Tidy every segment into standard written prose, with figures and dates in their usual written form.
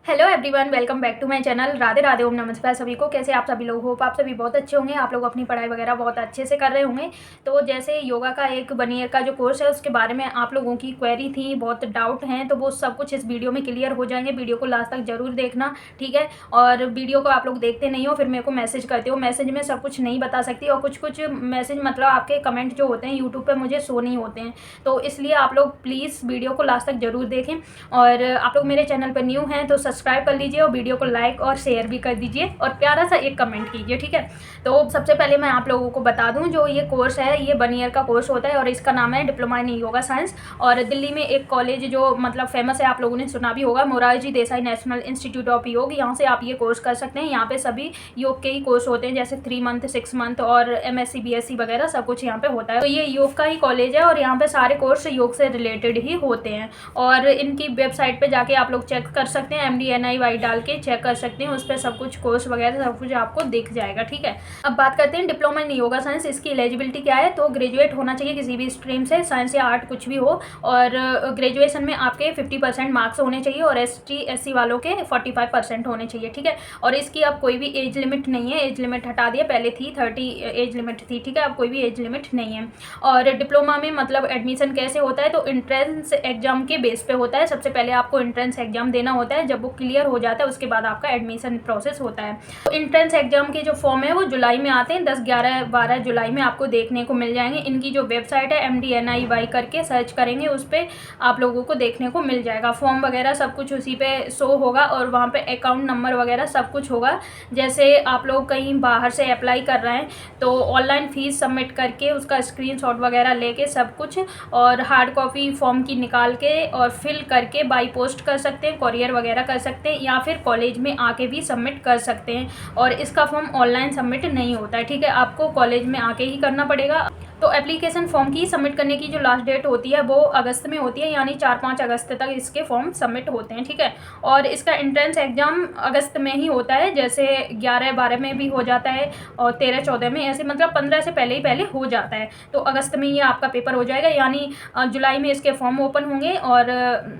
Hello everyone, welcome back to my channel. Radhe Radhe, Om नमस्कार सभी को। कैसे आप सभी लोग? होप आप सभी बहुत अच्छे होंगे। आप लोग अपनी पढ़ाई वगैरह बहुत अच्छे से कर रहे होंगे। तो जैसे योगा का एक 1 ईयर का जो कोर्स है उसके बारे में आप लोगों की क्वेरी थी, बहुत डाउट हैं, तो वो सब कुछ इस वीडियो में क्लियर हो जाएंगे। वीडियो को लास्ट तक जरूर देखना, ठीक है। और वीडियो को आप लोग देखते नहीं हो फिर मेरे को मैसेज करते हो, मैसेज में सब कुछ नहीं बता सकती, और कुछ कुछ मैसेज मतलब आपके कमेंट जो होते हैं यूट्यूब पर मुझे शो नहीं होते हैं। तो इसलिए आप लोग प्लीज़ वीडियो को लास्ट तक जरूर देखें। और आप लोग मेरे चैनल पर न्यू हैं तो सब्सक्राइब कर लीजिए और वीडियो को लाइक और शेयर भी कर दीजिए और प्यारा सा एक कमेंट कीजिए, ठीक है। तो सबसे पहले मैं आप लोगों को बता दूं, जो ये कोर्स है ये 1 ईयर का कोर्स होता है और इसका नाम है डिप्लोमा इन योगा साइंस। और दिल्ली में एक कॉलेज जो मतलब फेमस है, आप लोगों ने सुना भी होगा, Morarji Desai national institute of योग। यहाँ से आप ये कोर्स कर सकते हैं। यहाँ पे सभी योग के ही कोर्स होते हैं, जैसे 3 मंथ 6 मंथ और MSc BSc वगैरह सब कुछ यहाँ पे होता है। तो ये योग का ही कॉलेज है और यहाँ पे सारे कोर्स योग से रिलेटेड ही होते हैं। और इनकी वेबसाइट पे जाके आप लोग चेक कर सकते हैं, MDNIY डाल के चेक कर सकते हैं, उस पर सब कुछ कोर्स वगैरह सब कुछ आपको दिख जाएगा, ठीक है। अब बात करते हैं डिप्लोमा इन योगा साइंस। इसकी एलिजिबिलिटी क्या है? तो ग्रेजुएट होना चाहिए किसी भी स्ट्रीम से, साइंस या आर्ट कुछ भी हो, और ग्रेजुएशन में आपके 50% मार्क्स होने चाहिए और ST SC वालों के 45% होने चाहिए, ठीक है। और इसकी अब कोई भी एज लिमिट नहीं है, एज लिमिट हटा दिया, पहले थी 30 एज लिमिट थी, ठीक है। अब कोई भी एज लिमिट नहीं है। और डिप्लोमा में मतलब एडमिशन कैसे होता है? तो एंट्रेंस एग्जाम के बेस पे होता है। सबसे पहले आपको एंट्रेंस एग्जाम देना होता है, जब वो क्लियर हो जाता है उसके बाद आपका एडमिशन प्रोसेस होता है। तो एंट्रेंस एग्जाम के जो फॉर्म है वो जुलाई में आते हैं, 10, 11, 12 जुलाई में आपको देखने को मिल जाएंगे। इनकी जो वेबसाइट है MDNIY करके सर्च करेंगे, उस पर आप लोगों को देखने को मिल जाएगा। फॉर्म वगैरह सब कुछ उसी पे शो होगा और वहाँ पे अकाउंट नंबर वगैरह सब कुछ होगा। जैसे आप लोग कहीं बाहर से अप्लाई कर रहे हैं तो ऑनलाइन फीस सबमिट करके उसका स्क्रीनशॉट वगैरह लेके सब कुछ, और हार्ड कॉपी फॉर्म की निकाल के और फिल करके बाई पोस्ट कर सकते हैं, कोरियर वगैरह कर सकते हैं, या फिर कॉलेज में आके भी सबमिट कर सकते हैं। और इसका फॉर्म ऑनलाइन सबमिट नहीं होता है, ठीक है, आपको कॉलेज में आके ही करना पड़ेगा। तो एप्लीकेशन फॉर्म की सबमिट करने की जो लास्ट डेट होती है वो अगस्त में होती है, यानी 4-5 अगस्त तक इसके फॉर्म सबमिट होते हैं, ठीक है। और इसका एंट्रेंस एग्जाम अगस्त में ही होता है, जैसे 11-12 में भी हो जाता है और 13-14 में, ऐसे मतलब 15 से पहले ही पहले हो जाता है। तो अगस्त में ये आपका पेपर हो जाएगा, यानी जुलाई में इसके फॉर्म ओपन होंगे और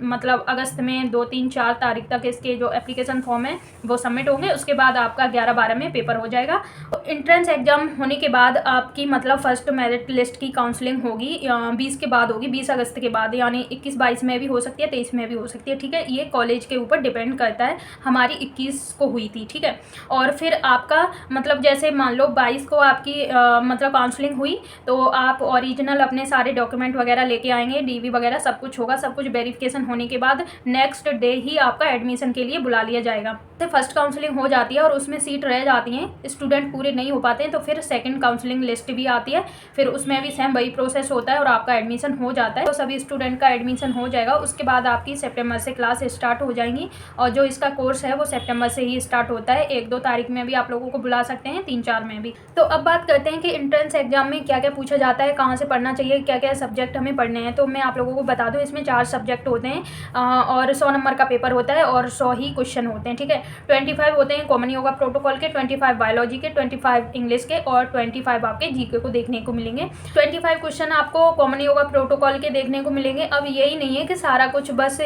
मतलब अगस्त में 2-3-4 तारीख तक इसके जो एप्लीकेशन फॉर्म है वो सबमिट होंगे। उसके बाद आपका 11-12 में पेपर हो जाएगा। एंट्रेंस एग्जाम होने के बाद आपकी मतलब फर्स्ट मेरिट लिस्ट की काउंसलिंग होगी 20 के बाद होगी, 20 अगस्त के बाद, यानी 21-22 में भी हो सकती है, 23 में भी हो सकती है, ठीक है। ये कॉलेज के ऊपर डिपेंड करता है। हमारी 21 को हुई थी, ठीक है। और फिर आपका मतलब जैसे मान लो 22 को आपकी मतलब काउंसलिंग हुई, तो आप ओरिजिनल अपने सारे डॉक्यूमेंट वगैरह लेके आएंगे, DV वगैरह सब कुछ होगा। सब कुछ वेरिफिकेशन होने के बाद नेक्स्ट डे ही आपका एडमिशन के लिए बुला लिया जाएगा। तो फर्स्ट काउंसलिंग हो जाती है और उसमें सीट रह जाती हैं, स्टूडेंट पूरे नहीं हो पाते हैं, तो फिर सेकंड काउंसलिंग लिस्ट भी आती है, फिर उसमें भी सेम वही प्रोसेस होता है और आपका एडमिशन हो जाता है। तो सभी स्टूडेंट का एडमिशन हो जाएगा। उसके बाद आपकी सितंबर से क्लास स्टार्ट हो जाएंगी, और जो इसका कोर्स है वो सितंबर से ही स्टार्ट होता है। 1-2 तारीख में भी आप लोगों को बुला सकते हैं, 3-4 में भी। तो अब बात करते हैं कि एंट्रेंस एग्जाम में क्या क्या पूछा जाता है, कहाँ से पढ़ना चाहिए, क्या क्या सब्जेक्ट हमें पढ़ने हैं। तो मैं आप लोगों को बता दूँ, इसमें 4 सब्जेक्ट होते हैं और 100 नंबर का पेपर होता है और 100 ही क्वेश्चन होते हैं, ठीक है। 25 होते हैं कॉमन योगा प्रोटोकॉल के, 25 बायोलॉजी के, 25 इंग्लिश के और 25 आपके GK को देखने को मिलेंगे। 25 क्वेश्चन आपको कॉमन योगा प्रोटोकॉल के देखने को मिलेंगे। अब यही नहीं है कि सारा कुछ बस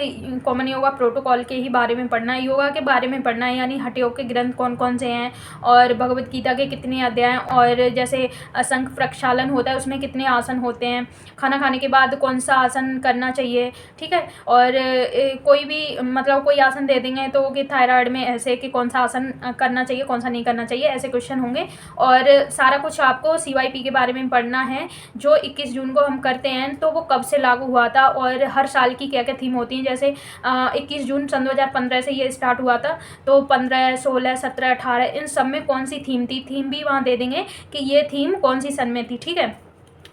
कॉमन योगा प्रोटोकॉल के ही बारे में पढ़ना है, योगा के बारे में पढ़ना है, यानी हठ योग के ग्रंथ कौन कौन से हैं और भगवत गीता के कितने अध्याय, और जैसे शंख प्रक्षालन होता है उसमें कितने आसन होते हैं, खाना खाने के बाद कौन सा आसन करना चाहिए, ठीक है। और कोई भी मतलब कोई आसन दे देंगे तो कि थायराइड में ऐसे कि कौन सा आसन करना चाहिए, कौन सा नहीं करना चाहिए, ऐसे क्वेश्चन होंगे। और सारा कुछ आपको CYP के बारे में पढ़ना है, जो 21 जून को हम करते हैं तो वो कब से लागू हुआ था और हर साल की क्या क्या थीम होती हैं। जैसे 21 जून सन 2015 से ये स्टार्ट हुआ था, तो 15, 16, 17, 18 इन सब में कौन सी थीम थी, थीम भी वहाँ दे देंगे कि ये थीम कौन सी सन में थी, ठीक है।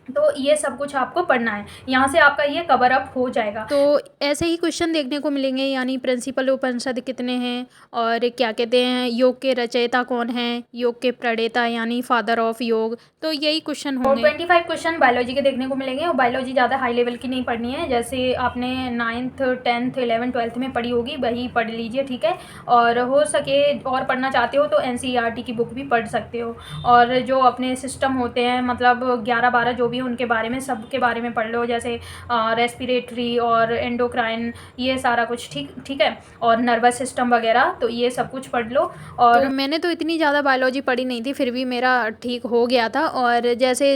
तो ये सब कुछ आपको पढ़ना है, यहाँ से आपका ये कवर अप हो जाएगा। तो ऐसे ही क्वेश्चन देखने को मिलेंगे, यानी प्रिंसिपल उपनिषद कितने हैं, और क्या कहते हैं योग के रचयिता कौन है, योग के प्रणेता यानी फादर ऑफ योग, तो यही क्वेश्चन होंगे। 25 क्वेश्चन बायोलॉजी के देखने को मिलेंगे, और बायोलॉजी ज़्यादा हाई लेवल की नहीं पढ़नी है, जैसे आपने 9th 10th 11th 12th में पढ़ी होगी वही पढ़ लीजिए, ठीक है। और हो सके और पढ़ना चाहते हो तो NCERT की बुक भी पढ़ सकते हो। और जो अपने सिस्टम होते हैं मतलब 11-12 जो भी उनके बारे में सब के बारे में पढ़ लो, जैसे रेस्पिरेटरी और एंडोक्राइन, ये सारा कुछ ठीक है, और नर्वस सिस्टम वगैरह, तो ये सब कुछ पढ़ लो। और तो मैंने तो इतनी ज़्यादा बायोलॉजी पढ़ी नहीं थी, फिर भी मेरा ठीक हो गया था। और जैसे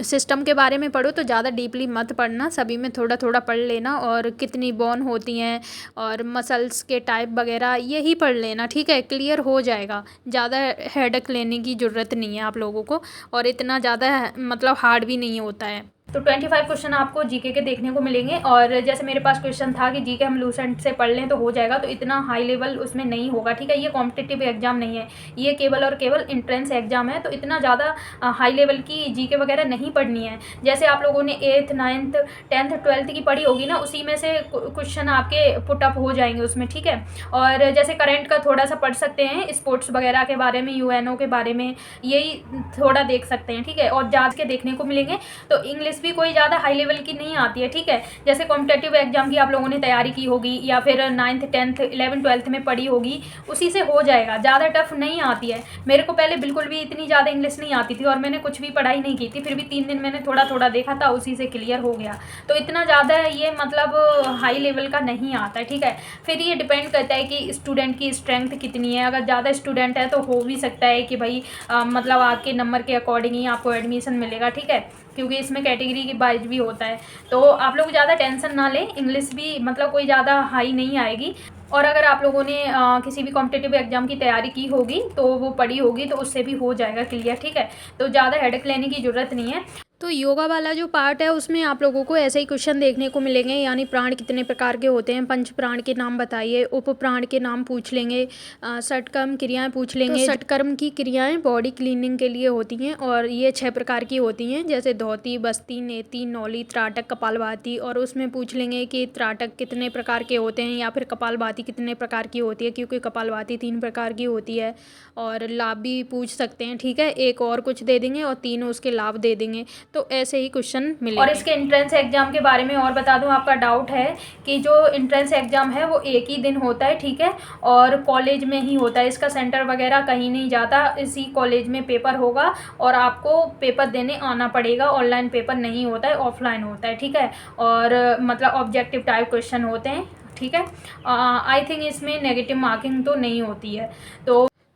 सिस्टम के बारे में पढ़ो तो ज़्यादा डीपली मत पढ़ना, सभी में थोड़ा थोड़ा पढ़ लेना, और कितनी बोन होती हैं और मसल्स के टाइप वगैरह यही पढ़ लेना, ठीक है, क्लियर हो जाएगा। ज़्यादा हेडेक लेने की ज़रूरत नहीं है आप लोगों को, और इतना ज़्यादा मतलब हार्ड भी नहीं होता है। तो 25 क्वेश्चन आपको जीके के देखने को मिलेंगे। और जैसे मेरे पास क्वेश्चन था कि जीके हम लूसेंट से पढ़ लें तो हो जाएगा, तो इतना हाई लेवल उसमें नहीं होगा, ठीक है। ये कॉम्पिटिटिव एग्जाम नहीं है, ये केवल और केवल इंट्रेंस एग्जाम है, तो इतना ज़्यादा हाई लेवल की जीके वगैरह नहीं पढ़नी है। जैसे आप लोगों ने 8th 9th 10th 12th की पढ़ी होगी ना, उसी में से क्वेश्चन आपके पुटअप हो जाएंगे उसमें, ठीक है। और जैसे करंट का थोड़ा सा पढ़ सकते हैं, स्पोर्ट्स वगैरह के बारे में, यूएनओ के बारे में, यही थोड़ा देख सकते हैं, ठीक है। और जांच के देखने को मिलेंगे। तो इंग्लिश भी कोई ज़्यादा हाई लेवल की नहीं आती है, ठीक है। जैसे कॉम्पिटिटिव एग्जाम की आप लोगों ने तैयारी की होगी, या फिर 9th 10th 11th 12th में पढ़ी होगी, उसी से हो जाएगा, ज़्यादा टफ नहीं आती है। मेरे को पहले बिल्कुल भी इतनी ज़्यादा इंग्लिश नहीं आती थी, और मैंने कुछ भी पढ़ाई नहीं की थी, फिर भी 3 दिन मैंने थोड़ा थोड़ा देखा था, उसी से क्लियर हो गया। तो इतना ज़्यादा ये मतलब हाई लेवल का नहीं आता है, ठीक है। फिर ये डिपेंड करता है कि स्टूडेंट की स्ट्रेंथ कितनी है। अगर ज़्यादा स्टूडेंट है तो हो भी सकता है कि भाई मतलब आपके नंबर के अकॉर्डिंग ही आपको एडमिशन मिलेगा, ठीक है, क्योंकि इसमें कैटेगरी की वाइज भी होता है। तो आप लोग ज़्यादा टेंशन ना लें, इंग्लिश भी मतलब कोई ज़्यादा हाई नहीं आएगी। और अगर आप लोगों ने किसी भी कॉम्पिटिटिव एग्जाम की तैयारी की होगी तो वो पढ़ी होगी, तो उससे भी हो जाएगा क्लियर, ठीक है। तो ज़्यादा हेडेक लेने की ज़रूरत नहीं है। तो योगा वाला जो पार्ट है उसमें आप लोगों को ऐसे ही क्वेश्चन देखने को मिलेंगे, यानी प्राण कितने प्रकार के होते हैं, पंच प्राण के नाम बताइए, उप प्राण के नाम पूछ लेंगे, षटकर्म क्रियाएं पूछ लेंगे। तो षटकर्म की क्रियाएं बॉडी क्लीनिंग के लिए होती हैं, और ये 6 प्रकार की होती हैं, जैसे धोती, बस्ती, नेति, नौली, त्राटक, कपालभाति। और उसमें पूछ लेंगे कि त्राटक कितने प्रकार के होते हैं, या फिर कपालभाति कितने प्रकार की होती है, क्योंकि कपालभाति 3 प्रकार की होती है। और लाभ भी पूछ सकते हैं, ठीक है, एक और कुछ दे देंगे और 3 उसके लाभ दे देंगे। तो ऐसे ही क्वेश्चन मिलेंगे। और इसके एंट्रेंस एग्जाम के बारे में और बता दूं, आपका डाउट है कि जो एंट्रेंस एग्जाम है वो एक ही दिन होता है, ठीक है, और कॉलेज में ही होता है, इसका सेंटर वगैरह कहीं नहीं जाता, इसी कॉलेज में पेपर होगा और आपको पेपर देने आना पड़ेगा। ऑनलाइन पेपर नहीं होता है, ऑफलाइन होता है, ठीक है। और मतलब ऑब्जेक्टिव टाइप क्वेश्चन होते हैं, ठीक है। आई थिंक इसमें नेगेटिव मार्किंग तो नहीं होती है।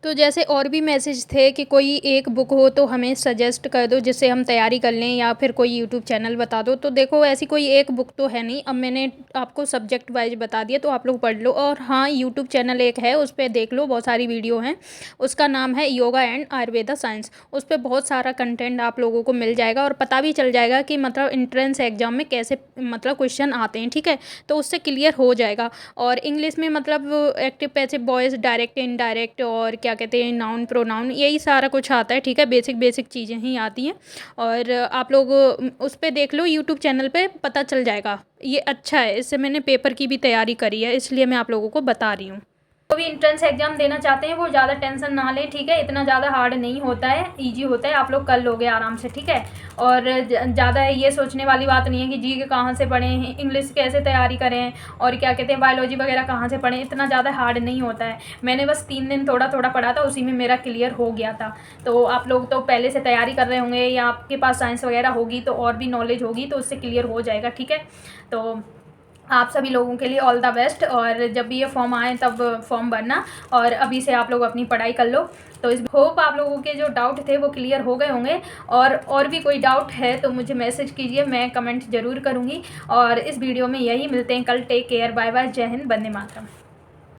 तो जैसे और भी मैसेज थे कि कोई एक बुक हो तो हमें सजेस्ट कर दो जिससे हम तैयारी कर लें, या फिर कोई यूट्यूब चैनल बता दो। तो देखो ऐसी कोई एक बुक तो है नहीं, अब मैंने आपको सब्जेक्ट वाइज बता दिया, तो आप लोग पढ़ लो। और हाँ, यूट्यूब चैनल एक है, उस पर देख लो, बहुत सारी वीडियो हैं, उसका नाम है योगा एंड आयुर्वेदा साइंस। उस पर बहुत सारा कंटेंट आप लोगों को मिल जाएगा, और पता भी चल जाएगा कि मतलब एंट्रेंस एग्जाम में कैसे मतलब क्वेश्चन आते हैं, ठीक है, तो उससे क्लियर हो जाएगा। और इंग्लिश में मतलब active passive voice, direct indirect, और क्या कहते हैं नाउन प्रोनाउन, यही सारा कुछ आता है, ठीक है, बेसिक चीज़ें ही आती हैं। और आप लोग उस पर देख लो, यूट्यूब चैनल पे पता चल जाएगा। ये अच्छा है, इससे मैंने पेपर की भी तैयारी करी है, इसलिए मैं आप लोगों को बता रही हूँ। जो भी इंट्रेंस एग्जाम देना चाहते हैं वो ज़्यादा टेंशन ना लें, ठीक है, इतना ज़्यादा हार्ड नहीं होता है, इजी होता है, आप लोग कर लोगे आराम से, ठीक है। और ज़्यादा ये सोचने वाली बात नहीं है कि जी के कहाँ से पढ़ें, इंग्लिश कैसे तैयारी करें, और क्या कहते हैं बायोलॉजी वगैरह कहाँ से पढ़ें, इतना ज़्यादा हार्ड नहीं होता है। मैंने बस 3 दिन थोड़ा थोड़ा पढ़ा था, उसी में मेरा क्लियर हो गया था। तो आप लोग तो पहले से तैयारी कर रहे होंगे, या आपके पास साइंस वगैरह होगी तो और भी नॉलेज होगी, तो उससे क्लियर हो जाएगा, ठीक है। तो आप सभी लोगों के लिए ऑल द बेस्ट, और जब भी ये फॉर्म आए तब फॉर्म भरना, और अभी से आप लोग अपनी पढ़ाई कर लो। तो इस होप आप लोगों के जो डाउट थे वो क्लियर हो गए होंगे, और भी कोई डाउट है तो मुझे मैसेज कीजिए, मैं कमेंट ज़रूर करूँगी। और इस वीडियो में यही मिलते हैं कल, टेक केयर, बाय बाय, जय हिंद, वंदे मातरम।